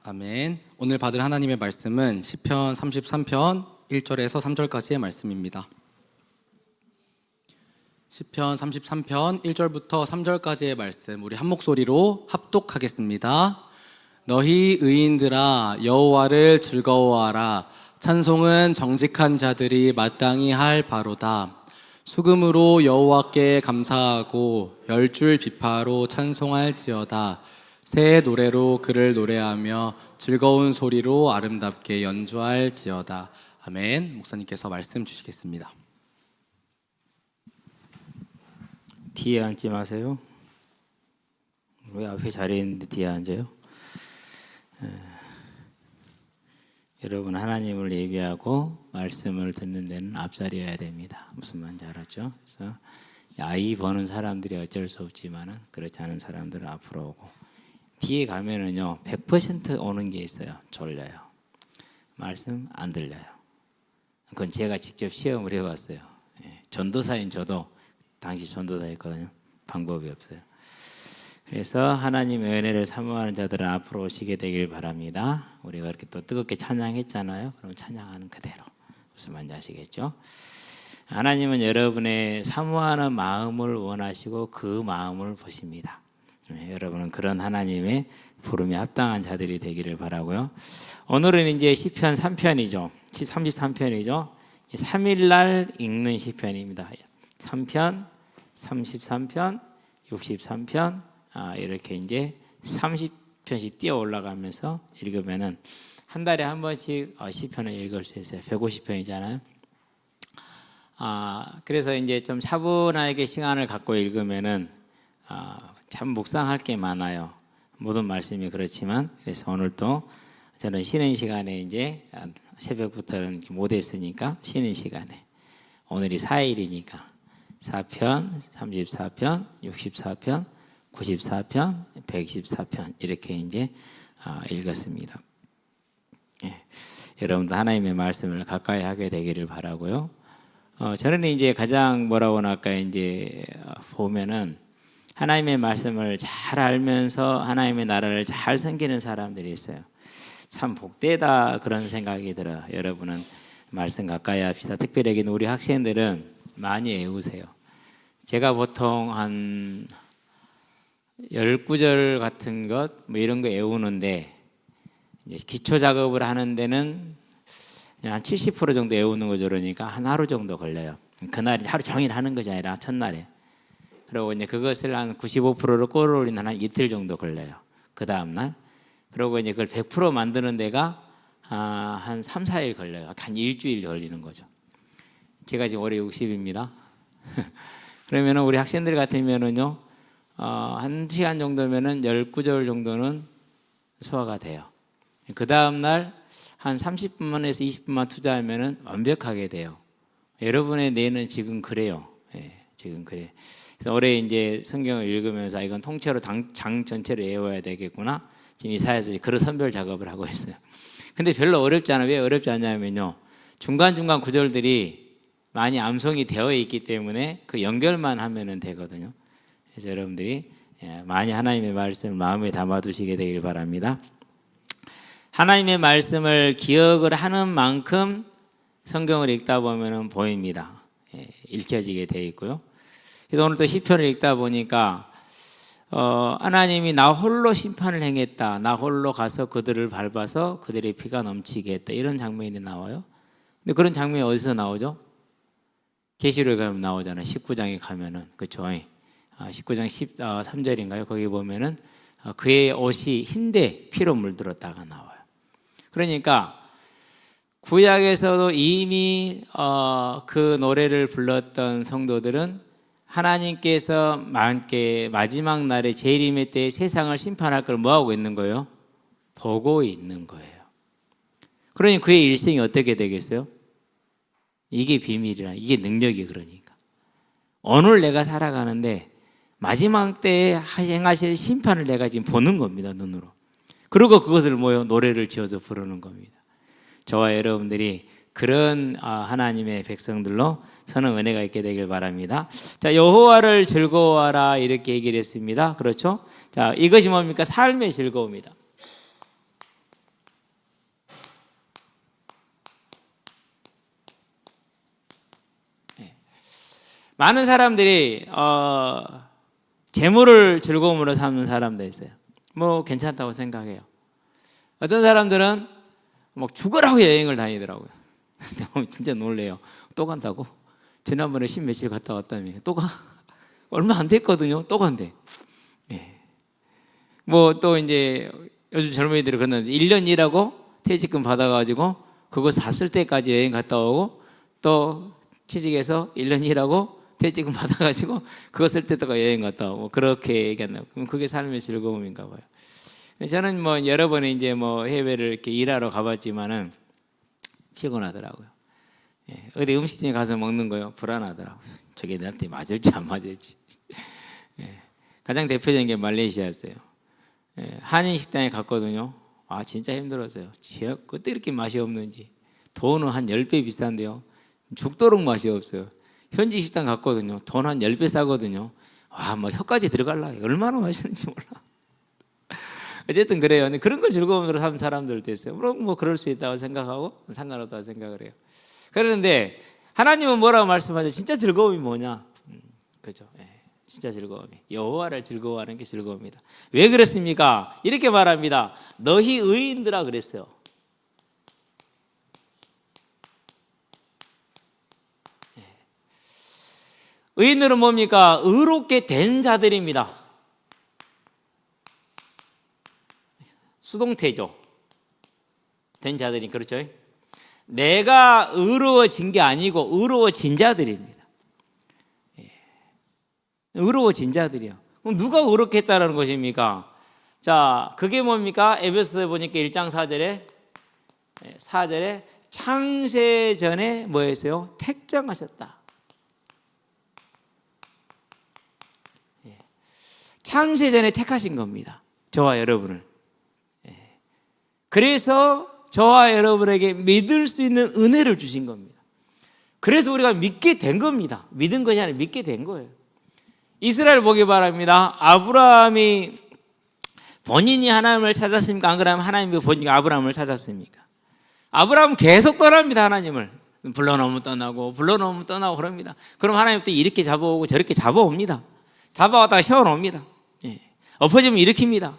아멘. 오늘 받을 하나님의 말씀은 시편 33편 1절에서 3절까지의 말씀입니다. 시편 33편 1절부터 3절까지의 말씀 우리 한 목소리로 합독하겠습니다. 너희 의인들아 여호와를 즐거워하라. 찬송은 정직한 자들이 마땅히 할 바로다. 수금으로 여호와께 감사하고 열줄 비파로 찬송할지어다. 새 노래로 그를 노래하며 즐거운 소리로 아름답게 연주할지어다. 아멘. 목사님께서 말씀 주시겠습니다. 뒤에 앉지 마세요. 왜 앞에 자리에 있는데 뒤에 앉아요? 여러분, 하나님을 예비하고 말씀을 듣는 데는 앞자리여야 됩니다. 무슨 말인지 알았죠? 그래서 아이 버는 사람들이 어쩔 수 없지만은 그렇지 않은 사람들은 앞으로 오고, 뒤에 가면은요 100% 오는 게 있어요. 졸려요. 말씀 안 들려요. 그건 제가 직접 시험을 해봤어요. 전도사인 저도 당시 전도사였거든요. 방법이 없어요. 그래서 하나님의 은혜를 사모하는 자들은 앞으로 오시게 되길 바랍니다. 우리가 이렇게 또 뜨겁게 찬양했잖아요. 그럼 찬양하는 그대로. 무슨 말인지 아시겠죠? 하나님은 여러분의 사모하는 마음을 원하시고 그 마음을 보십니다. 여러분은 그런 하나님의 부름에 합당한 자들이 되기를 바라고요. 오늘은 이제 시편 3편이죠. 33편이죠. 3일날 읽는 시편입니다. 3편, 33편, 63편 이렇게 이제 30편씩 뛰어 올라가면서 읽으면은 한 달에 한 번씩 시편을 읽을 수 있어요. 150편이잖아요. 그래서 이제 좀 차분하게 시간을 갖고 읽으면은 참 묵상할 게 많아요. 모든 말씀이 그렇지만, 그래서 오늘 또 저는 쉬는 시간에 이제 새벽부터는 못 했으니까 쉬는 시간에 오늘이 4일이니까 4편, 34편, 64편, 94편, 114편 이렇게 이제 읽었습니다. 여러분도 하나님의 말씀을 가까이 하게 되기를 바라고요. 저는 이제 가장 뭐라고 할까 이제 보면은 하나님의 말씀을 잘 알면서 하나님의 나라를 잘 섬기는 사람들이 있어요. 참 복되다 그런 생각이 들어요. 여러분은 말씀 가까이 합시다. 특별히 우리 학생들은 많이 외우세요. 제가 보통 한 10구절 같은 것 뭐 이런 거 외우는데, 이제 기초 작업을 하는 데는 한 70% 정도 외우는 거죠. 그러니까 한 하루 정도 걸려요. 그날이 하루 종일 하는 것이 아니라 첫날에. 그리고 이제 그것을 한 95%로 끌어올리는 한 이틀 정도 걸려요. 그 다음날. 그리고 이제 그걸 100% 만드는 데가 한 3, 4일 걸려요. 한 일주일 걸리는 거죠. 제가 지금 올해 60입니다. 그러면은 우리 학생들 같으면은요, 1시간 정도면은 10구절 정도는 소화가 돼요. 그 다음날 한 30분만에서 20분만 투자하면은 완벽하게 돼요. 여러분의 뇌는 지금 그래요. 지금 그래. 그래서 올해 이제 성경을 읽으면서 이건 통째로 장 전체를 외워야 되겠구나. 지금 이사에서 그런 선별 작업을 하고 있어요. 근데 별로 어렵지 않아요. 왜 어렵지 않냐면요, 중간중간 구절들이 많이 암송이 되어 있기 때문에 그 연결만 하면 되거든요. 그래서 여러분들이 많이 하나님의 말씀을 마음에 담아두시게 되길 바랍니다. 하나님의 말씀을 기억을 하는 만큼 성경을 읽다 보면 보입니다. 읽혀지게 되어 있고요. 그래서 오늘 또 시편을 읽다 보니까 하나님이 나 홀로 심판을 행했다. 나 홀로 가서 그들을 밟아서 그들의 피가 넘치게 했다. 이런 장면이 나와요. 근데 그런 장면이 어디서 나오죠? 계시록에 가면 나오잖아요. 19장에 가면은, 그렇죠? 19장 13절인가요? 거기 보면은 그의 옷이 흰데 피로 물들었다가 나와요. 그러니까 구약에서도 이미 그 노래를 불렀던 성도들은 하나님께서 마지막 날에 재림의 때에 세상을 심판할 걸 뭐하고 있는 거예요? 보고 있는 거예요. 그러니 그의 일생이 어떻게 되겠어요? 이게 비밀이라, 이게 능력이. 그러니까 오늘 내가 살아가는데 마지막 때에 행하실 심판을 내가 지금 보는 겁니다, 눈으로. 그리고 그것을 노래를 지어서 부르는 겁니다. 저와 여러분들이 그런 하나님의 백성들로 서는 은혜가 있게 되길 바랍니다. 자, 여호와를 즐거워하라 이렇게 얘기를 했습니다. 그렇죠? 자, 이것이 뭡니까? 삶의 즐거움이다. 많은 사람들이 재물을 즐거움으로 삼는 사람도 있어요. 뭐 괜찮다고 생각해요. 어떤 사람들은 막 죽으라고 여행을 다니더라고요. 내가 진짜 놀래요. 또 간다고? 지난번에 10 며칠 갔다 왔다며. 또 가? 얼마 안 됐거든요. 또 간대. 예. 뭐 또 이제 요즘 젊은이들이 그러는 1년 일하고 퇴직금 받아가지고 그거 다 쓸 때까지 여행 갔다 오고 또 취직해서 1년 일하고 퇴직금 받아가지고 그거 쓸 때까지 여행 갔다 오고 그렇게 얘기한다고. 그럼 그게 삶의 즐거움인가 봐요. 저는 뭐 여러 번에 이제 뭐 해외를 이렇게 일하러 가봤지만은 피곤하더라고요. 예. 어디 음식점에 가서 먹는 거요 불안하더라고요. 저게 나한테 맞을지 안 맞을지. 예. 가장 대표적인 게 말레이시아였어요. 예. 한인 식당에 갔거든요. 아 진짜 힘들었어요. 그때 이렇게 맛이 없는지. 돈은 한 10배 비싼데요. 죽도록 맛이 없어요. 현지 식당 갔거든요. 돈 한 10배 싸거든요. 와, 막 혀까지 들어갈라. 얼마나 맛있는지 몰라. 어쨌든 그래요. 근데 그런 걸 즐거움으로 삼는 사람들도 있어요. 그럼 뭐 그럴 수 있다고 생각하고 상관없다고 생각을 해요. 그러는데 하나님은 뭐라고 말씀하죠? 진짜 즐거움이 뭐냐? 그죠? 예, 진짜 즐거움이 여호와를 즐거워하는 게 즐거움이다. 왜 그랬습니까? 이렇게 말합니다. 너희 의인들아 그랬어요. 예. 의인들은 뭡니까? 의롭게 된 자들입니다. 수동태죠. 된 자들이 그렇죠. 내가 의로워진 게 아니고 의로워진 자들입니다. 의로워진 자들이요. 그럼 누가 의롭게 했다라는 것입니까? 자, 그게 뭡니까? 에베소서에 보니까 1장 4절에 창세전에 뭐 했어요? 택정하셨다. 창세전에 택하신 겁니다. 저와 여러분을. 그래서 저와 여러분에게 믿을 수 있는 은혜를 주신 겁니다. 그래서 우리가 믿게 된 겁니다. 믿은 것이 아니라 믿게 된 거예요. 이스라엘 보기 바랍니다. 아브라함이 본인이 하나님을 찾았습니까? 안 그러면 하나님이 본인이 아브라함을 찾았습니까? 아브라함은 계속 떠납니다. 하나님을 불러놓으면 떠나고 불러놓으면 떠나고 그럽니다. 그럼 하나님 또 이렇게 잡아오고 저렇게 잡아옵니다. 잡아왔다가 세워놓습니다. 예. 엎어지면 일으킵니다.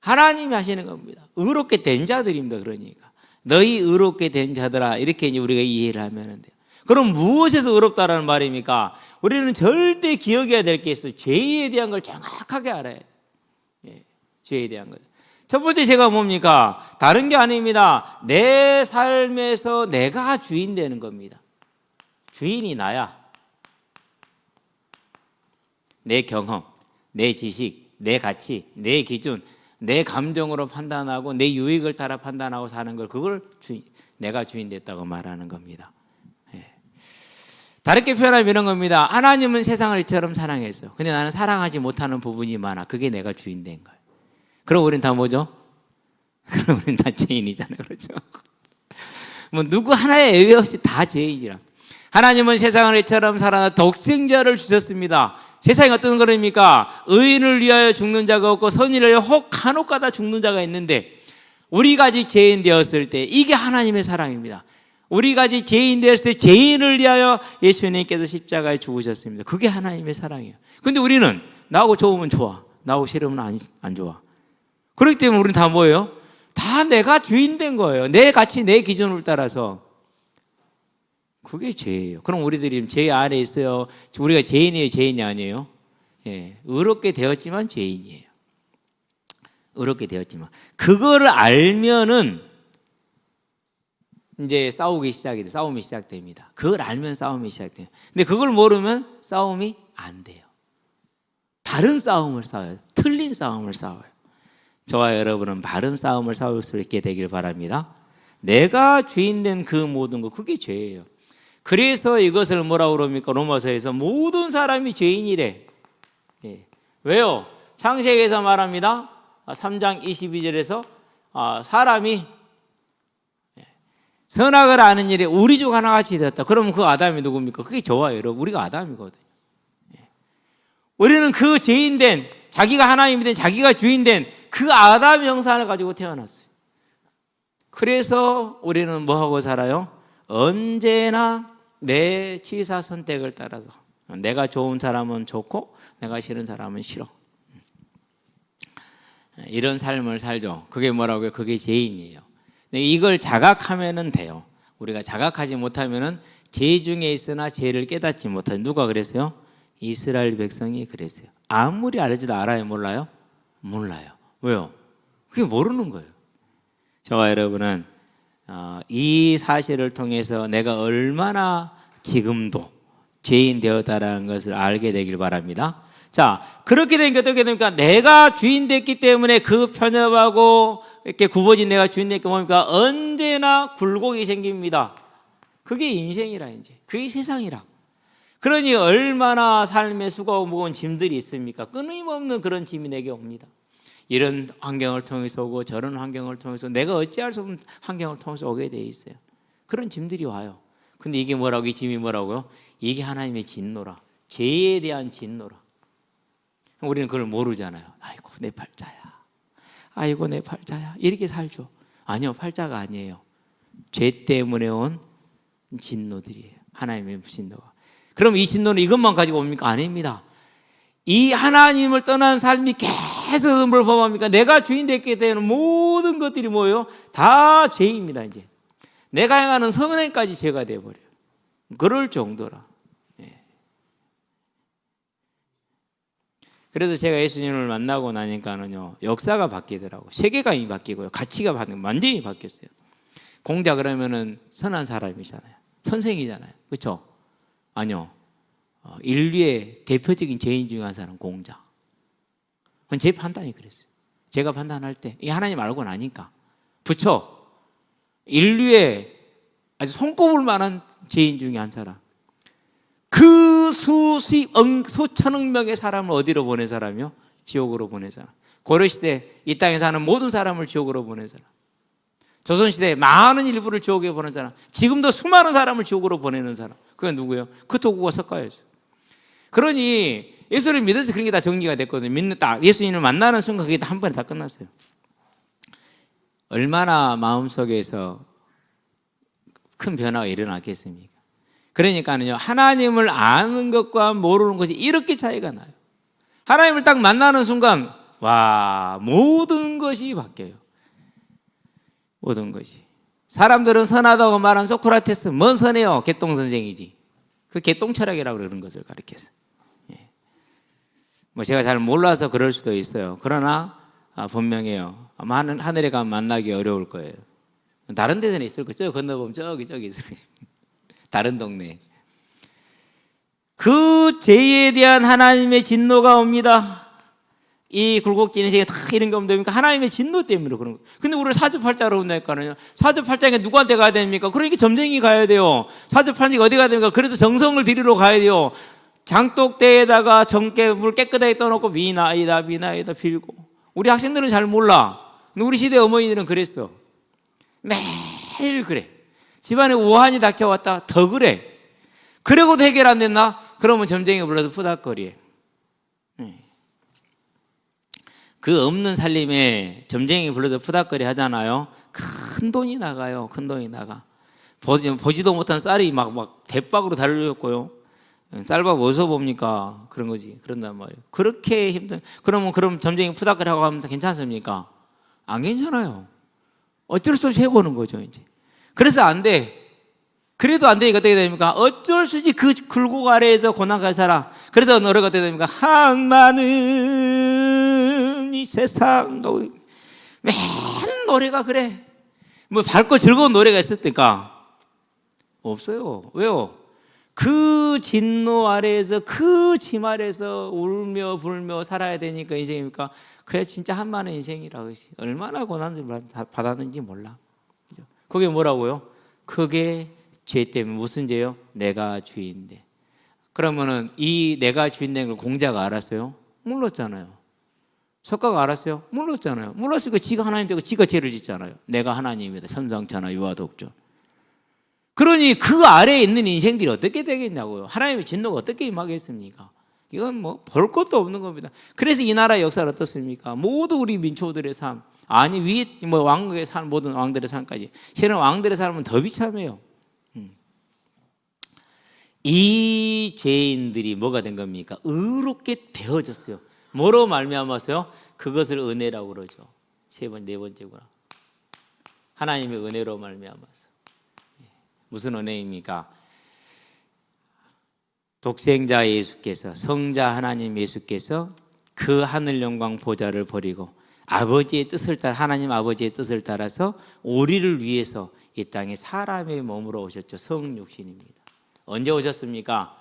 하나님이 하시는 겁니다. 의롭게 된 자들입니다. 그러니까 너희 의롭게 된 자들아 이렇게 이제 우리가 이해를 하면 돼요. 그럼 무엇에서 의롭다라는 말입니까? 우리는 절대 기억해야 될 게 있어요. 죄에 대한 걸 정확하게 알아야 돼요. 예, 죄에 대한 것. 첫 번째 죄가 뭡니까? 다른 게 아닙니다. 내 삶에서 내가 주인 되는 겁니다. 주인이 나야. 내 경험, 내 지식, 내 가치, 내 기준, 내 감정으로 판단하고 내 유익을 따라 판단하고 사는 걸 그걸 내가 주인 됐다고 말하는 겁니다. 예. 다르게 표현하면 이런 겁니다. 하나님은 세상을 이처럼 사랑했어. 근데 나는 사랑하지 못하는 부분이 많아. 그게 내가 주인 된 거예요. 그럼 우린 다 뭐죠? 그럼 우린 다 죄인이잖아요. 그렇죠? 뭐 누구 하나의 예외 없이 다 죄인이라. 하나님은 세상을 이처럼 사랑하 독생자를 주셨습니다. 세상에 어떤 거입니까? 의인을 위하여 죽는 자가 없고 선인을 위하여 혹 간혹가다 죽는 자가 있는데 우리가 아직 죄인 되었을 때 이게 하나님의 사랑입니다. 우리가 아직 죄인 되었을 때 죄인을 위하여 예수님께서 십자가에 죽으셨습니다. 그게 하나님의 사랑이에요. 근데 우리는 나하고 좋으면 좋아, 나하고 싫으면 안 좋아. 그렇기 때문에 우리는 다 뭐예요? 다 내가 주인 된 거예요. 내 가치, 내 기준을 따라서. 그게 죄예요. 그럼 우리들이 죄 안에 있어요. 우리가 죄인이에요, 죄인이 아니에요? 예, 의롭게 되었지만 죄인이에요. 의롭게 되었지만 그거를 알면은 이제 싸움이 시작됩니다. 그걸 알면 싸움이 시작돼요. 근데 그걸 모르면 싸움이 안 돼요. 다른 싸움을 싸워요. 틀린 싸움을 싸워요. 저와 여러분은 바른 싸움을 싸울 수 있게 되길 바랍니다. 내가 주인 된 그 모든 것, 그게 죄예요. 그래서 이것을 뭐라고 그럽니까? 로마서에서 모든 사람이 죄인이래. 예. 왜요? 창세기에서 말합니다. 3장 22절에서 사람이 선악을 아는 일에 우리 중 하나같이 되었다. 그러면 그 아담이 누굽니까? 그게 저와 여러분, 우리가 아담이거든요. 예. 우리는 그 죄인된, 자기가 하나님이 된, 자기가 주인된 그 아담 형상을 가지고 태어났어요. 그래서 우리는 뭐하고 살아요? 언제나 내 취사 선택을 따라서 내가 좋은 사람은 좋고 내가 싫은 사람은 싫어. 이런 삶을 살죠. 그게 뭐라고요? 그게 죄인이에요. 이걸 자각하면은 돼요. 우리가 자각하지 못하면은 죄 중에 있으나 죄를 깨닫지 못하죠. 누가 그랬어요? 이스라엘 백성이 그랬어요. 아무리 알지도 알아요, 몰라요? 몰라요. 왜요? 그게 모르는 거예요. 저와 여러분은 이 사실을 통해서 내가 얼마나 지금도 죄인 되었다라는 것을 알게 되길 바랍니다. 자, 그렇게 되니까 어떻게 됩니까? 내가 주인 됐기 때문에 그 편협하고 이렇게 굽어진 내가 주인 됐기 뭡니까? 언제나 굴곡이 생깁니다. 그게 인생이라 이제. 그게 세상이라. 그러니 얼마나 삶의 수고하고 무거운 짐들이 있습니까? 끊임없는 그런 짐이 내게 옵니다. 이런 환경을 통해서 오고 저런 환경을 통해서 내가 어찌할 수 없는 환경을 통해서 오게 돼 있어요. 그런 짐들이 와요. 근데 이게 뭐라고? 이 짐이 뭐라고요? 이게 하나님의 진노라. 죄에 대한 진노라. 우리는 그걸 모르잖아요. 아이고 내 팔자야. 아이고 내 팔자야. 이렇게 살죠. 아니요, 팔자가 아니에요. 죄 때문에 온 진노들이에요. 하나님의 진노가. 그럼 이 진노는 이것만 가지고 옵니까? 아닙니다. 이 하나님을 떠난 삶이 계속 뭘 범합니까? 내가 주인 됐기 때문에 모든 것들이 뭐예요? 다 죄입니다. 이제 내가 행하는 선행까지 죄가 되어버려요. 그럴 정도라. 그래서 제가 예수님을 만나고 나니까는요, 역사가 바뀌더라고요. 세계관이 바뀌고요. 가치가 완전히 바뀌었어요. 공자 그러면은 선한 사람이잖아요. 선생이잖아요. 그렇죠? 아니요. 인류의 대표적인 죄인 중에 한 사람 공자. 그건 제 판단이 그랬어요. 제가 판단할 때 이 하나님 알고 나니까 부처 인류의 아주 손꼽을 만한 죄인 중에 한 사람. 그 수천억 명의 사람을 어디로 보낸 사람이요? 지옥으로 보낸 사람. 고려시대 이 땅에 사는 모든 사람을 지옥으로 보낸 사람. 조선시대 많은 일부를 지옥에 보낸 사람. 지금도 수많은 사람을 지옥으로 보내는 사람. 그게 누구예요? 그 도구가 석가였어요. 그러니 예수를 믿어서 그런 게 다 정리가 됐거든요. 믿는다. 예수님을 만나는 순간 그게 다 한 번에 다 끝났어요. 얼마나 마음속에서 큰 변화가 일어났겠습니까? 그러니까는요, 하나님을 아는 것과 모르는 것이 이렇게 차이가 나요. 하나님을 딱 만나는 순간, 와, 모든 것이 바뀌어요. 모든 것이. 사람들은 선하다고 말한 소크라테스, 뭔 선해요? 개똥 선생이지. 그 개똥 철학이라고 그러는 것을 가르쳤어요. 뭐 제가 잘 몰라서 그럴 수도 있어요. 그러나 분명해요. 아마 하늘에 가면 만나기 어려울 거예요. 다른 데는 있을 거예요. 저 건너보면 저기 있을 거예요. 다른 동네. 그 죄에 대한 하나님의 진노가 옵니다. 이 굴곡진 인생에 다 이런 게 오면 됩니까? 하나님의 진노 때문에 그런 거예요. 근데 우리를 사주팔자로 온다니까요. 사주팔자에 누구한테 가야 됩니까? 그러니까 점쟁이 가야 돼요. 사주팔자가 어디 가야 됩니까? 그래서 정성을 들이러 가야 돼요. 장독대에다가 물 깨끗하게 떠놓고 미나이다 빌고. 우리 학생들은 잘 몰라. 근데 우리 시대 어머니들은 그랬어. 매일 그래. 집안에 우환이 닥쳐왔다 더 그래. 그러고도 해결 안 됐나? 그러면 점쟁이 불러서 푸닥거리해. 그 없는 살림에 점쟁이 불러서 푸닥거리 하잖아요. 큰 돈이 나가요. 큰 돈이 나가. 보지도 못한 쌀이 막 대박으로 달려있고요. 쌀밥 어디서 봅니까? 그런 거지. 그런단 말이에요. 그렇게 힘든. 그럼 점쟁이 푸닥거리 하고 하면서 괜찮습니까? 안 괜찮아요. 어쩔 수 없이 해보는 거죠, 이제. 그래서 안 돼. 그래도 안 되니까 어떻게 됩니까? 어쩔 수 없이 그 굴곡 아래에서 고난까지 살아. 그래서 노래가 어떻게 됩니까? 한나는 이 세상 맨 노래가 그래. 뭐 밝고 즐거운 노래가 있었을까? 없어요. 왜요? 그 진노 아래에서 그 짐 아래에서 울며 불며 살아야 되니까 인생입니까? 그게 진짜 한마는 인생이라. 얼마나 고난을 받았는지 몰라. 그게 뭐라고요? 그게 죄 때문에. 무슨 죄요? 내가 주인인데. 그러면은 이 내가 주인된 걸 공자가 알았어요? 몰랐잖아요. 석가가 알았어요? 몰랐잖아요. 몰랐으니까 지가 하나님 되고 지가 죄를 짓잖아요. 내가 하나님이다. 선상천하 유아독존. 그러니 그 아래에 있는 인생들이 어떻게 되겠냐고요. 하나님의 진노가 어떻게 임하겠습니까? 이건 뭐 볼 것도 없는 겁니다. 그래서 이 나라의 역사는 어떻습니까? 모두 우리 민초들의 삶, 아니 위에 뭐 왕국에 사는 모든 왕들의 삶까지, 실은 왕들의 삶은 더 비참해요. 이 죄인들이 뭐가 된 겁니까? 의롭게 되어졌어요. 뭐로 말미암아서요? 그것을 은혜라고 그러죠. 네 번째구나. 하나님의 은혜로 말미암아서. 무슨 은혜입니까? 독생자 예수께서, 성자 하나님 예수께서 그 하늘 영광 보좌를 버리고 아버지의 뜻을 따라, 하나님 아버지의 뜻을 따라서 우리를 위해서 이 땅에 사람의 몸으로 오셨죠. 성육신입니다. 언제 오셨습니까?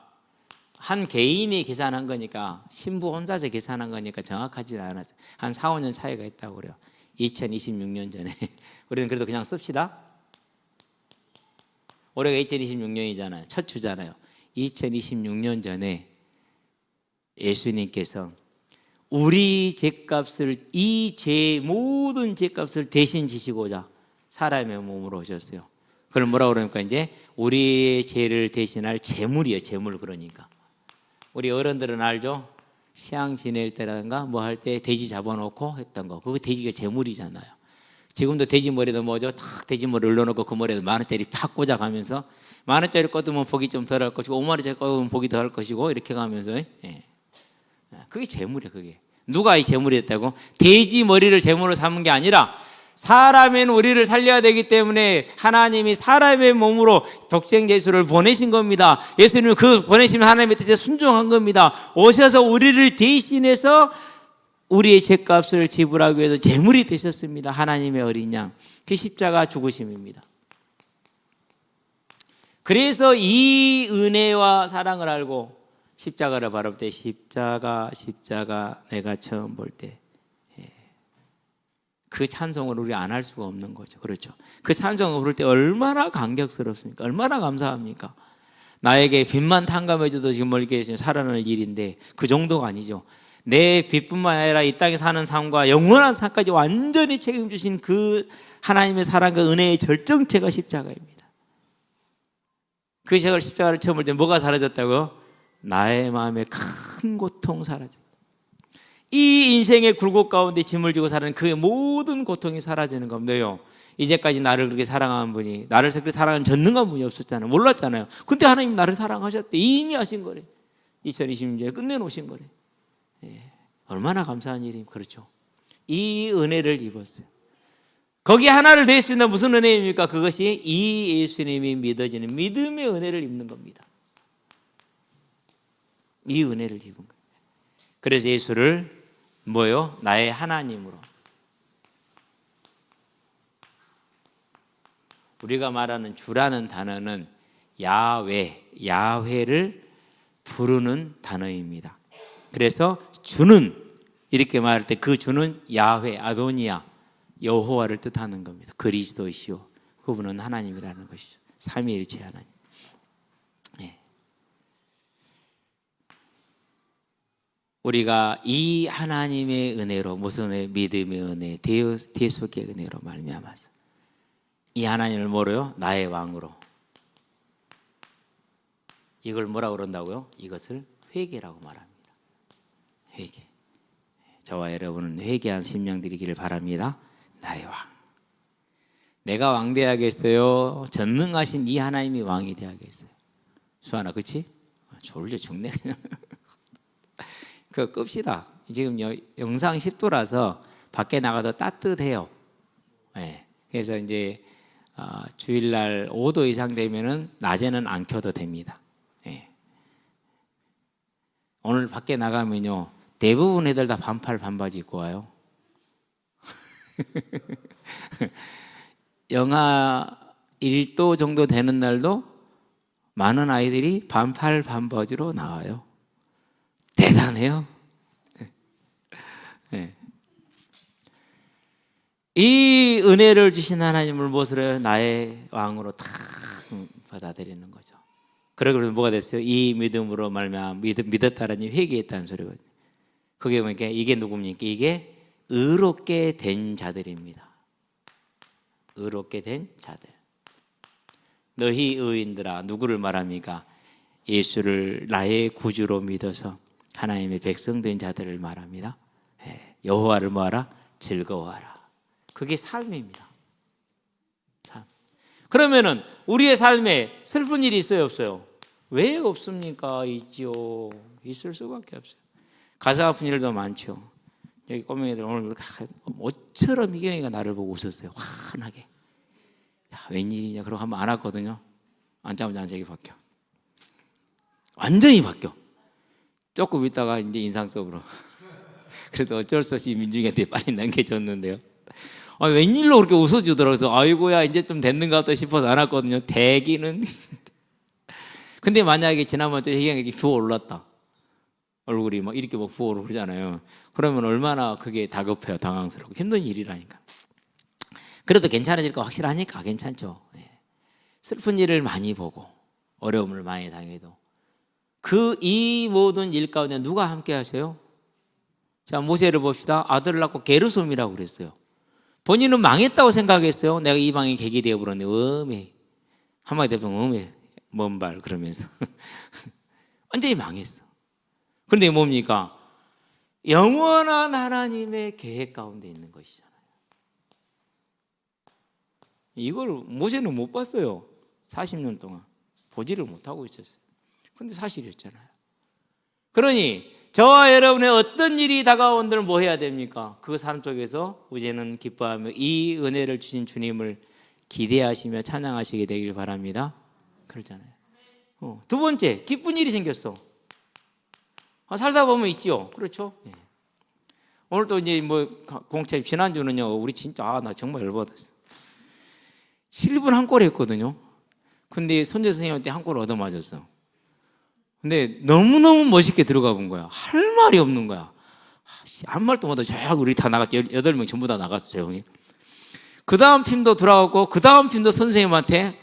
한 개인이 계산한 거니까, 신부 혼자서 계산한 거니까 정확하지는 않았어요. 한 4, 5년 차이가 있다고 그래요. 2026년 전에. 우리는 그래도 그냥 씁시다. 올해가 2026년이잖아요. 첫 주잖아요. 2026년 전에 예수님께서 우리 죄값을, 이 죄의 모든 죄값을 대신 지시고자 사람의 몸으로 오셨어요. 그걸 뭐라고 그러니까 이제 우리의 죄를 대신할 제물이에요. 제물. 그러니까 우리 어른들은 알죠? 시향 지낼 때라든가 뭐 할 때 돼지 잡아놓고 했던 거, 그거 돼지가 제물이잖아요. 지금도 돼지 머리도 뭐죠? 탁 돼지 머리 올려놓고 그 머리에도 10,000원짜리 팍 꽂아가면서 10,000원짜리 꽂으면 복이 좀 덜 할 것이고 50,000원짜리 꽂으면 복이 더 할 것이고 이렇게 가면서, 예. 그게 제물이에요. 그게 누가 이 제물이 됐다고? 돼지 머리를 제물로 삼은 게 아니라 사람인 우리를 살려야 되기 때문에 하나님이 사람의 몸으로 독생자 예수를 보내신 겁니다. 예수님은 그 보내시면 하나님의 뜻에 순종한 겁니다. 오셔서 우리를 대신해서 우리의 죄값을 지불하기 위해서 제물이 되셨습니다. 하나님의 어린 양, 그 십자가 죽으심입니다. 그래서 이 은혜와 사랑을 알고 십자가를 바라볼 때 십자가 내가 처음 볼 때 그 찬송을 우리 안 할 수가 없는 거죠. 그렇죠? 그 찬송을 부를 때 얼마나 감격스럽습니까? 얼마나 감사합니까? 나에게 빚만 탕감해줘도 지금 이렇게 살아날 일인데 그 정도가 아니죠. 내 빚뿐만 아니라 이 땅에 사는 삶과 영원한 삶까지 완전히 책임주신 그 하나님의 사랑과 은혜의 절정체가 십자가입니다. 그 십자가를 처음 볼 때 뭐가 사라졌다고요? 나의 마음에 큰 고통 사라졌다. 이 인생의 굴곡 가운데 짐을 지고 사는 그 모든 고통이 사라지는 겁니다요. 이제까지 나를 그렇게 사랑한 분이, 나를 그렇게 사랑하는 전능한 분이 없었잖아요. 몰랐잖아요. 근데 하나님 나를 사랑하셨대. 이미 하신 거래. 2026년에 끝내놓으신 거래. 예. 얼마나 감사한 일입니까? 그렇죠? 이 은혜를 입었어요. 거기 하나를 더 있습니다. 무슨 은혜입니까? 그것이 이 예수님이 믿어지는 믿음의 은혜를 입는 겁니다. 이 은혜를 입은 거예요. 그래서 예수를 뭐요? 나의 하나님으로. 우리가 말하는 주라는 단어는 야훼를 부르는 단어입니다. 그래서 주는, 이렇게 말할 때 그 주는 야훼, 아도니아, 여호와를 뜻하는 겁니다. 그리스도시요, 그분은 하나님이라는 것이죠. 삼위일체 하나님. 네. 우리가 이 하나님의 은혜로, 무슨 은혜? 믿음의 은혜, 대속의 은혜로 말미암아서 이 하나님을 뭐로요? 나의 왕으로. 이걸 뭐라고 그런다고요? 이것을 회개라고 말합니다. 회개. 저와 여러분은 회개한 심령 드리기를 바랍니다. 나의 왕. 내가 왕 되야겠어요? 전능하신 이 하나님이 왕이 되야겠어요? 수아나, 그렇지? 졸려 죽네. 그거 끕시다. 지금 영상 10도라서 밖에 나가도 따뜻해요. 네. 그래서 이제 주일날 5도 이상 되면은 낮에는 안 켜도 됩니다. 네. 오늘 밖에 나가면요, 대부분 애들 다 반팔 반바지 입고 와요. 영하 1도 정도 되는 날도 많은 아이들이 반팔 반바지로 나와요. 대단해요. 네. 이 은혜를 주신 하나님을 무엇으로 나의 왕으로 다 받아들이는 거죠. 그러고 뭐가 됐어요? 이 믿음으로 말미암아 믿었다라니 회개했다는 소리거든요. 그게 뭐니까 이게 누굽니까? 이게 의롭게 된 자들입니다. 의롭게 된 자들. 너희 의인들아, 누구를 말합니까? 예수를 나의 구주로 믿어서 하나님의 백성된 자들을 말합니다. 여호와를 뭐하라? 즐거워하라. 그게 삶입니다. 삶. 그러면은 우리의 삶에 슬픈 일이 있어요, 없어요? 왜 없습니까? 있지요. 있을 수밖에 없어요. 가슴 아픈 일도 많죠. 여기 꼬맹이들 오늘 모처럼 희경이가 나를 보고 웃었어요. 환하게. 야, 웬일이냐 그러고 한번 안았거든요. 앉자마자 안색이 바뀌어. 완전히 바뀌어. 조금 있다가 이제 인상적으로. 그래도 어쩔 수 없이 민중이한테 빨리 남겨줬는데요. 웬일로 그렇게 웃어주더라고요. 그래서 아이고야 이제 좀 됐는가 보다 싶어서 안았거든요. 대기는. 근데 만약에 지난번에 희경에게 부어올랐다. 얼굴이 막 이렇게 막 부어오르고 그러잖아요. 그러면 얼마나 그게 다급해요. 당황스럽고 힘든 일이라니까. 그래도 괜찮아질 거 확실하니까 괜찮죠. 슬픈 일을 많이 보고 어려움을 많이 당해도 이 모든 일 가운데 누가 함께 하세요? 자, 모세를 봅시다. 아들을 낳고 게르솜이라고 그랬어요. 본인은 망했다고 생각했어요. 내가 이 방에 객이 되어버렸네. 음에 한마디 대답 음에 먼발 그러면서 완전히 망했어. 그런데 뭡니까? 영원한 하나님의 계획 가운데 있는 것이잖아요. 이걸 모세는 못 봤어요. 40년 동안 보지를 못하고 있었어요. 그런데 사실이었잖아요. 그러니 저와 여러분의 어떤 일이 다가온들 뭐 해야 됩니까? 그 삶 속에서 우리는 기뻐하며 이 은혜를 주신 주님을 기대하시며 찬양하시게 되길 바랍니다. 그러잖아요. 두 번째, 기쁜 일이 생겼어. 살다 보면 있지요. 그렇죠? 네. 오늘 또 이제 뭐 공채 지난주는요. 우리 진짜 나 정말 열받았어. 7분 한 골 했거든요. 근데 손재 선생님한테 한 골 얻어 맞았어. 근데 너무너무 멋있게 들어가 본 거야. 할 말이 없는 거야. 아무 말도 못하고 조용히 우리 다 나갔죠. 8명 전부 다 나갔어. 조용히. 그 다음 팀도 돌아왔고 그 다음 팀도 선생님한테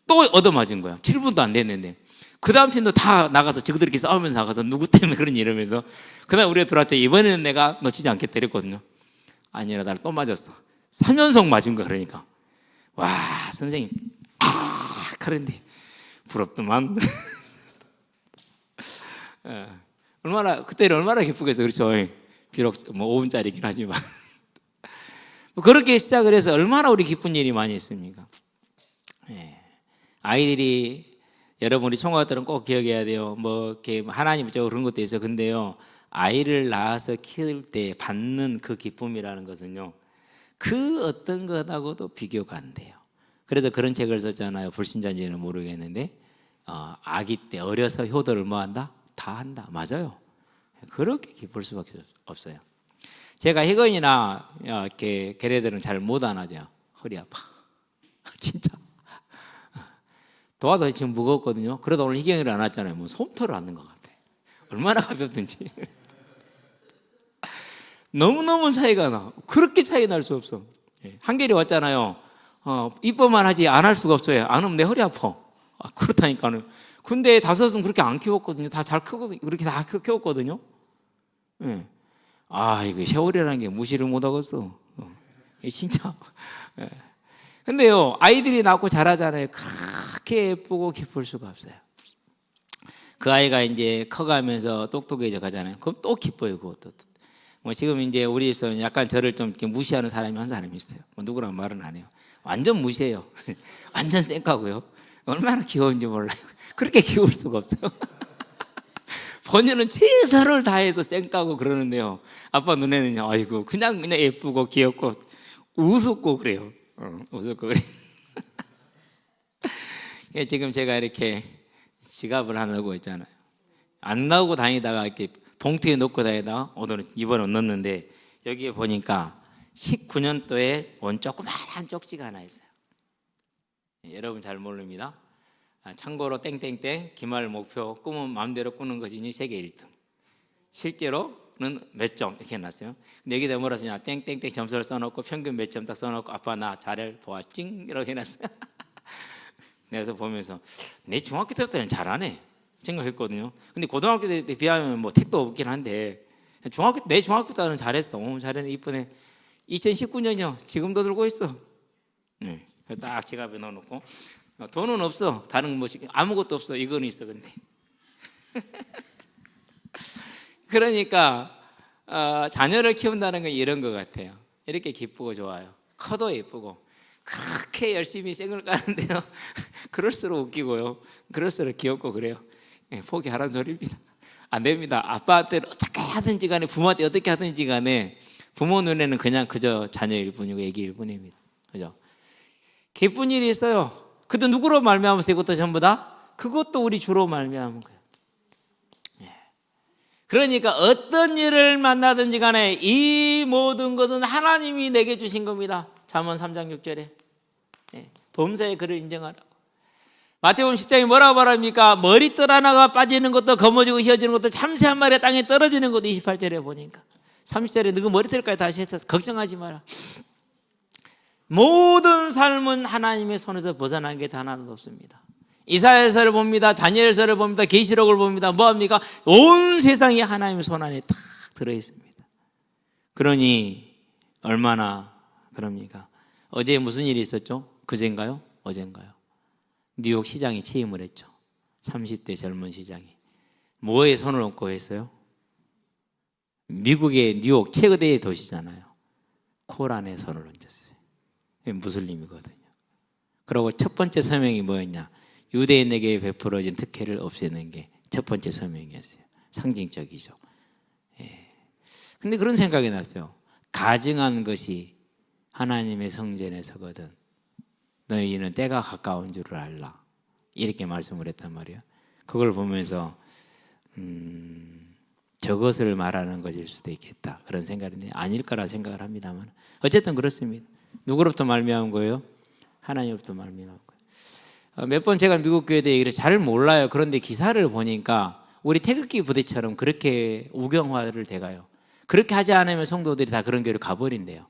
또 얻어 맞은 거야. 7분도 안 됐는데. 그 다음 팀도 다 나가서 저들끼리 싸우면서 나가서 누구 때문에 그런지 이러면서 그 다음 우리가 들어왔죠. 이번에는 내가 놓치지 않겠다 이랬거든요. 아니라 나를 또 맞았어. 3연속 맞은 거야. 그러니까 와 선생님 그런데 부럽더만. 얼마나 그때는 얼마나 기쁘겠어. 그렇죠. 비록 뭐 5분짜리긴 하지만 그렇게 시작을 해서 얼마나 우리 기쁜 일이 많이 있습니까? 아이들이 여러분이 총각들은 꼭 기억해야 돼요. 뭐 이렇게 하나님 쪽으로 그런 것도 있어요. 근데요 아이를 낳아서 키울 때 받는 그 기쁨이라는 것은요 그 어떤 것하고도 비교가 안 돼요. 그래서 그런 책을 썼잖아요. 불신자인지는 모르겠는데 아기 때 어려서 효도를 뭐 한다? 다 한다. 맞아요. 그렇게 기쁠 수밖에 없어요. 제가 희건이나 이렇게 걔네들은 잘 못 안아줘요. 허리 아파. 진짜. 도와도 지금 무겁거든요. 그래도 오늘 희경이를 안았잖아요. 뭐 솜털을 안는 것 같아. 얼마나 가볍든지. 너무너무 차이가 나. 그렇게 차이 날 수 없어. 한결이 왔잖아요. 이뻐만 하지 안 할 수가 없어요. 안 하면 내 허리 아파. 그렇다니까는. 근데 5은 그렇게 안 키웠거든요. 다 잘 크고 그렇게 다 키웠거든요. 이거 세월이라는 게 무시를 못 하겠어. 진짜. 근데요 아이들이 낳고 자라잖아요. 그렇게 예쁘고 기쁠 수가 없어요. 그 아이가 이제 커가면서 똑똑해져 가잖아요. 그럼 또 기뻐요. 그것도. 뭐 지금 이제 우리 집에서는 약간 저를 좀 이렇게 무시하는 사람이 한 사람이 있어요. 뭐 누구랑 말은 안 해요. 완전 무시해요. 완전 쌩까고요. 얼마나 귀여운지 몰라요. 그렇게 귀여울 수가 없어요. 본인은 최선을 다해서 쌩까고 그러는데요. 아빠 눈에는요, 아이고 그냥 예쁘고 귀엽고 우습고 그래요. 우습고 그래. 지금 제가 이렇게 지갑을 하나 넣고 있잖아요. 안 나오고 다니다가 이렇게 봉투에 넣고 다니다가 오늘은 이번에 넣었는데 여기에 보니까 19년도에 온 조그마한 쪽지가 하나 있어요. 여러분 잘 모릅니다. 참고로 땡땡땡 기말 목표 꿈은 마음대로 꾸는 것이니 세계 1등. 실제로는 몇 점 이렇게 해놨어요. 근데 여기다 뭐라 쓰냐 땡땡땡 점수를 써놓고 평균 몇 점 딱 써놓고 아빠 나 잘 보았징 이렇게 해놨어요. 그래서 보면서 내 중학교 때부터는 잘하네 생각했거든요. 근데 고등학교 때 비하면 뭐 택도 없긴 한데 내 중학교 때는 잘했어. 잘했네 이쁘네. 2019년이요. 지금도 들고 있어. 딱 지갑에 넣어놓고 돈은 없어. 다른 뭐 아무것도 없어. 이거는 있어. 근데 그러니까 자녀를 키운다는 건 이런 것 같아요. 이렇게 기쁘고 좋아요. 커도 예쁘고. 그렇게 열심히 생을 까는데요. 그럴수록 웃기고요. 그럴수록 귀엽고 그래요. 포기하라는 소리입니다. 안 됩니다. 아빠한테 어떻게 하든지 간에, 부모한테 어떻게 하든지 간에 부모 눈에는 그냥 그저 자녀일 뿐이고 애기일 뿐입니다. 그죠? 기쁜 일이 있어요. 그것도 누구로 말미암아서 이것도 전부 다? 그것도 우리 주로 말미암은 거예요. 그러니까 어떤 일을 만나든지 간에 이 모든 것은 하나님이 내게 주신 겁니다. 잠언 3장 6절에 범사의 그를 인정하라고. 마태복음 10장에 뭐라고 말합니까? 머리털 하나가 빠지는 것도, 거머쥐고 휘어지는 것도, 참새 한 마리가 땅에 떨어지는 것도 28절에 보니까. 30절에 너그 머리털까지 다시 했어. 걱정하지 마라. 모든 삶은 하나님의 손에서 벗어난 게 단 하나도 없습니다. 이사야서를 봅니다. 다니엘서를 봅니다. 계시록을 봅니다. 뭐합니까? 온 세상이 하나님의 손 안에 탁 들어있습니다. 그러니 얼마나 그럽니까? 어제 무슨 일이 있었죠? 그제인가요? 어젠가요? 뉴욕 시장이 취임을 했죠. 30대 젊은 시장이. 뭐에 손을 얹고 했어요? 미국의 뉴욕 최고대의 도시잖아요. 코란에 손을 얹었어요. 무슬림이거든요. 그리고 첫 번째 서명이 뭐였냐? 유대인에게 베풀어진 특혜를 없애는 게 첫 번째 서명이었어요. 상징적이죠. 근데 그런 생각이 났어요. 가증한 것이 하나님의 성전에 서거든 너희는 때가 가까운 줄을 알라. 이렇게 말씀을 했단 말이에요. 그걸 보면서 저것을 말하는 것일 수도 있겠다. 그런 생각이 아닐 거라 생각을 합니다만 어쨌든 그렇습니다. 누구로부터 말미암은 거예요? 하나님으로부터 말미암은 거예요. 몇 번 제가 미국 교회에 대해 잘 몰라요. 그런데 기사를 보니까 우리 태극기 부대처럼 그렇게 우경화를 돼가요. 그렇게 하지 않으면 성도들이 다 그런 교회를 가버린대요.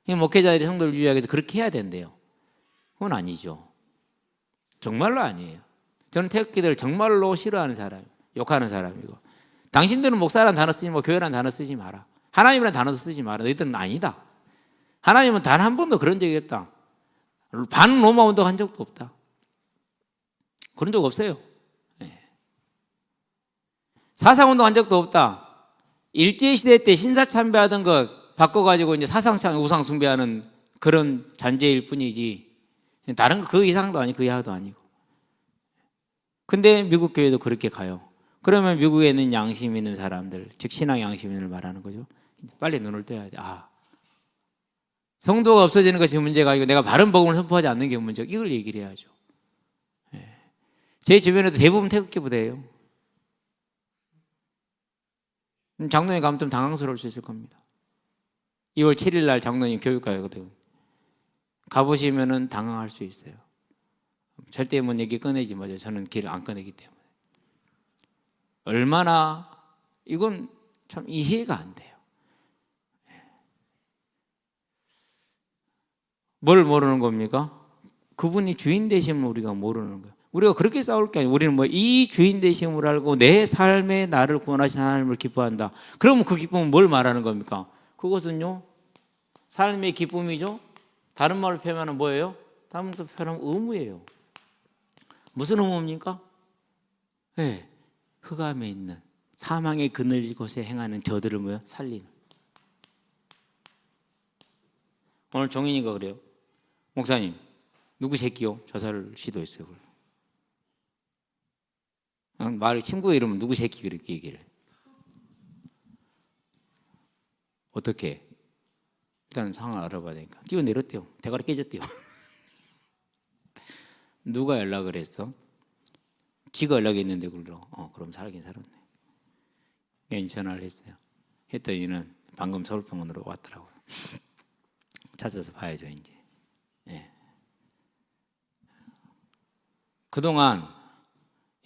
목회자들이 성도를 유지하기 위해서 그렇게 해야 된대요. 그건 아니죠. 정말로 아니에요. 저는 태극기들 정말로 싫어하는 사람, 욕하는 사람이고, 당신들은 목사라는 단어 쓰지 마, 교회라는 단어 쓰지 마라. 하나님이라는 단어 쓰지 마라. 너희들은 아니다. 하나님은 단 한 번도 그런 적이 없다. 반 로마 운동 한 적도 없다. 그런 적 없어요. 사상운동 한 적도 없다. 일제시대 때 신사참배하던 것 바꿔가지고 이제 사상창 우상 숭배하는 그런 잔재일 뿐이지 다른 거 그 이상도 아니고 그 이하도 아니고. 근데 미국 교회도 그렇게 가요. 그러면 미국에 있는 양심 있는 사람들, 즉 신앙 양심인을 말하는 거죠. 빨리 눈을 떼야 돼. 성도가 없어지는 것이 문제가 아니고 내가 바른 복음을 선포하지 않는 게 문제고, 이걸 얘기를 해야죠. 제 주변에도 대부분 태극기 부대예요. 장로님 가면 좀 당황스러울 수 있을 겁니다. 2월 7일 날 장로님 교육가거든요. 가보시면은 당황할 수 있어요. 절대 뭐 얘기 꺼내지 마죠. 저는 길을 안 꺼내기 때문에. 얼마나 이건 참 이해가 안 돼요. 뭘 모르는 겁니까? 그분이 주인 되심을 우리가 모르는 거예요. 우리가 그렇게 싸울 게 아니에요. 우리는 뭐 이 주인 되심을 알고 내 삶에 나를 구원하신 하나님을 기뻐한다. 그러면 그 기쁨은 뭘 말하는 겁니까? 그것은요, 삶의 기쁨이죠. 다른 말로 표현하면 뭐예요? 다른 말로 표현하면 의무예요. 무슨 의무입니까? 흑암에 있는 사망의 그늘 곳에 행하는 저들을 뭐예요? 살리는. 오늘 종인이가 그래요. 목사님, 누구 새끼요? 자살을 시도했어요. 말을 친구 이름은 누구 새끼 그렇게 얘기를. 어떻게? 일단 상황을 알아봐야 되니까 뛰어내렸대요. 대가리 깨졌대요. 누가 연락을 했어? 지가 연락했는데 그러더라고. 그럼 살긴 살았네. 괜히 전화를 했어요. 했더니는 방금 서울병원으로 왔더라고요. 찾아서 봐야죠 이제. 그동안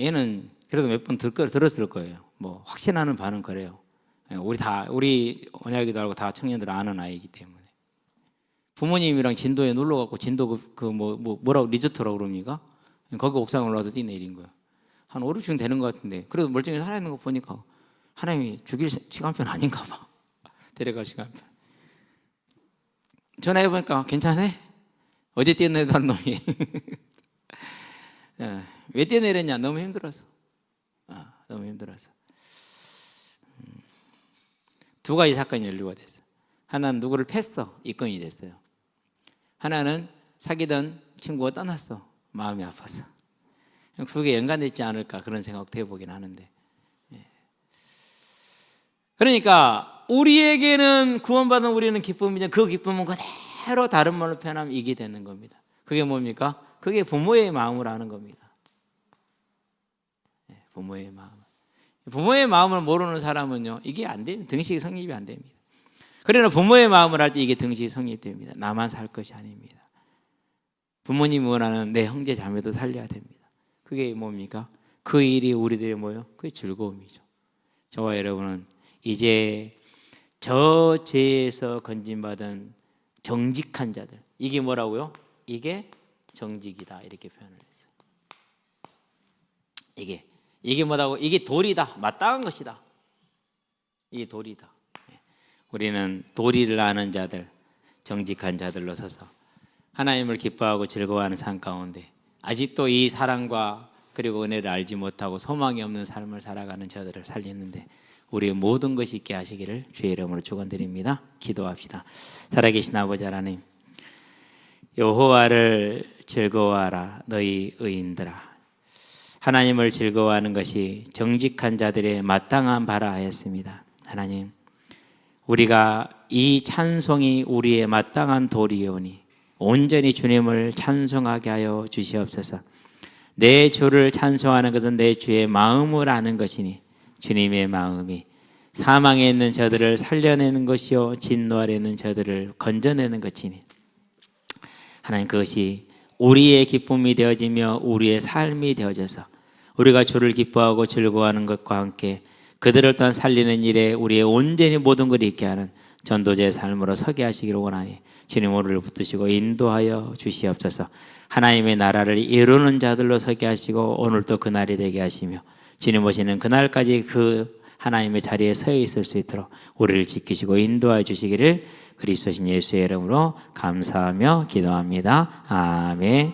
얘는 그래도 몇 번 들었을 거예요. 뭐 확신하는 바는 그래요. 우리 언약이도 알고 다 청년들 아는 아이이기 때문에. 부모님이랑 진도에 놀러 갔고 진도 뭐라고 리조트라고 그럽니까? 거기 옥상 올라와서 뛰내린 거예요. 한 5, 6층 되는 것 같은데 그래도 멀쩡히 살아있는 거 보니까 하나님이 죽일 시간편 아닌가 봐. 데려갈 시간편. 전화해보니까 괜찮아? 어제 뛰어내던 놈이. 왜 뛰어내렸냐? 너무 힘들어서. 너무 힘들어서. 두 가지 사건이 연루가 됐어요. 하나는 누구를 팼어. 이 건이 됐어요. 하나는 사귀던 친구가 떠났어. 마음이 아파서. 그게 연관되지 않을까 그런 생각도 해보긴 하는데. 그러니까 우리에게는 구원받은 우리는 기쁨이죠. 그 기쁨은 그대로 다른 말로 표현하면 이게 되는 겁니다. 그게 뭡니까? 그게 부모의 마음을 아는 겁니다. 부모의 마음. 부모의 마음을 모르는 사람은요, 이게 안 됩니다. 등식이 성립이 안 됩니다. 그러나 부모의 마음을 알 때 이게 등식이 성립됩니다. 나만 살 것이 아닙니다. 부모님이 원하는 내 형제 자매도 살려야 됩니다. 그게 뭡니까? 그 일이 우리들의 뭐요? 그게 즐거움이죠. 저와 여러분은 이제 저 죄에서 건진받은 정직한 자들, 이게 뭐라고요? 이게 정직이다 이렇게 표현을 했어요. 이게 뭐라고? 이게 도리다, 마땅한 것이다. 이게 도리다. 우리는 도리를 아는 자들, 정직한 자들로 서서 하나님을 기뻐하고 즐거워하는 삶 가운데 아직도 이 사랑과 그리고 은혜를 알지 못하고 소망이 없는 삶을 살아가는 저들을 살리는데 우리의 모든 것이 있게 하시기를 주의 이름으로 축원드립니다. 기도합시다. 살아계신 아버지 하나님, 여호와를 즐거워하라 너희 의인들아. 하나님을 즐거워하는 것이 정직한 자들의 마땅한 바라 하였습니다. 하나님, 우리가 이 찬송이 우리의 마땅한 도리이오니 온전히 주님을 찬송하게 하여 주시옵소서. 내 주를 찬송하는 것은 내 주의 마음을 아는 것이니 주님의 마음이 사망에 있는 저들을 살려내는 것이요 진노 아래 있는 저들을 건져내는 것이니 하나님, 그것이 우리의 기쁨이 되어지며 우리의 삶이 되어져서 우리가 주를 기뻐하고 즐거워하는 것과 함께 그들을 또한 살리는 일에 우리의 온전히 모든 것을 있게 하는 전도자의 삶으로 서게 하시기를 원하니 주님 오늘을 붙드시고 인도하여 주시옵소서. 하나님의 나라를 이루는 자들로 서게 하시고 오늘도 그날이 되게 하시며 주님 오시는 그날까지 그 하나님의 자리에 서 있을 수 있도록 우리를 지키시고 인도하여 주시기를 그리스도신 예수의 이름으로 감사하며 기도합니다. 아멘.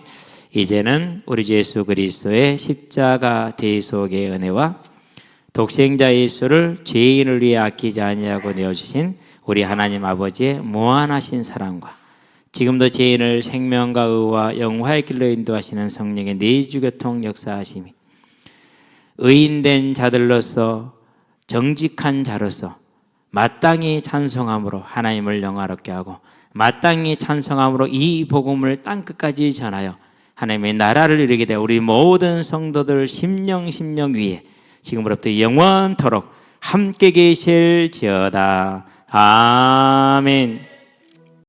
이제는 우리 주 예수 그리스도의 십자가 대속의 은혜와 독생자 예수를 죄인을 위해 아끼지 아니하고 내어주신 우리 하나님 아버지의 무한하신 사랑과 지금도 죄인을 생명과 의와 영화의 길로 인도하시는 성령의 내주교통 역사하심이 의인된 자들로서 정직한 자로서 마땅히 찬송함으로 하나님을 영화롭게 하고 마땅히 찬송함으로 이 복음을 땅끝까지 전하여 하나님의 나라를 이루게 되어 우리 모든 성도들 심령 위에 지금부터 영원토록 함께 계실지어다. 아멘.